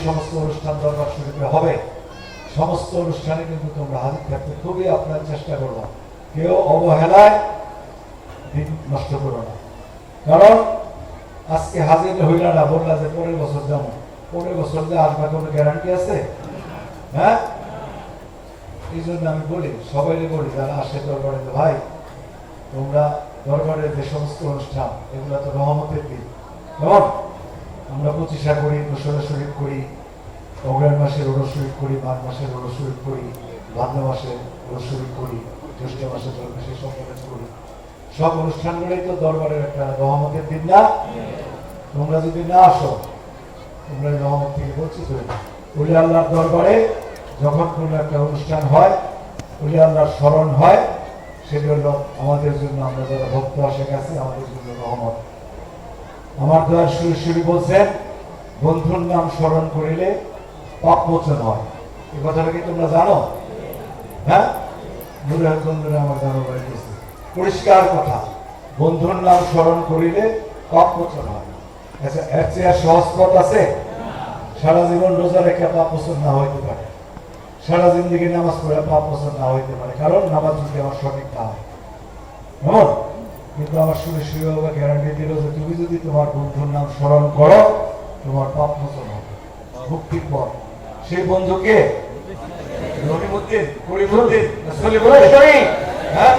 সমস্ত অনুষ্ঠান দরবার শরীফে হবে সমস্ত অনুষ্ঠানে কিন্তু তোমরা হাজির থাকতে খুবই আপনার চেষ্টা করবো, কেউ অবহেলায় দিন নষ্ট করো না। কারণ আজকে হাজির হইলা না, বললা যে পরের বছর যাবো, পরের বছর যে আসবে কোনো গ্যারান্টি আছে? হ্যাঁ, এই জন্য আমি বলি, সবাই বলি যারা আসে দরবারে, ভাই তোমরা দরবারের যে সমস্ত অনুষ্ঠান এগুলো তো রহমতের দিন। যেমন আমরা পঁচিশা করি, দোসরা শরীফ করি, অগ্রহায়ণ মাসের ওরস শরীফ করি, মাঘ মাসের ওরস শরীফ করি, ভাদ্র মাসের ওরস শরীফ করি, জ্যৈষ্ঠ মাসের সেই সব করি। সব অনুষ্ঠানগুলোই তো দরবারের একটা রহমতের দিন না? তোমরা যদি না আসো তোমরা রহমত থেকে বঞ্চিত হয়ে যাবে। ওলি আল্লাহর দরবারে যখন কোনো একটা অনুষ্ঠান হয়, ওলি আল্লাহর স্মরণ হয়, সেটা হলো আমাদের জন্য, আমরা যারা ভক্ত আসে গেছে আমাদের জন্য রহমত। আমার দয়ার সুরেশ্বরী বলছেন, বন্ধুর নাম স্মরণ করিলে পাপ মোচন হয়। এই কথাটা কি তোমরা জানো? হ্যাঁ, বন্ধুরা আমার জানো বলেছে, পরিষ্কার কথা, বন্ধুর নাম স্মরণ করিলে পাপ মোচন হয়। আচ্ছা, এর চেয়ে সহজ পথ আছে? সারা জীবন রোজা রেখে পাপ মোচন না হইতে পারে, সারা জিন্দগি নামাজ পড়ে পাপ মোচন না হইতে পারে, কারণ নামাজ যদি আমার সঠিক না হয়। কেমন? কিন্তু আমার সুরেশ্বরী বাবা গ্যারান্টি দিল যে তুমি যদি তোমার বন্ধুর নাম স্মরণ করো তোমার পাপ মোচন হবে, মুক্তির পথ। সেই বন্ধুকে রহিমউদ্দিন, করিমউদ্দিন, হ্যাঁ,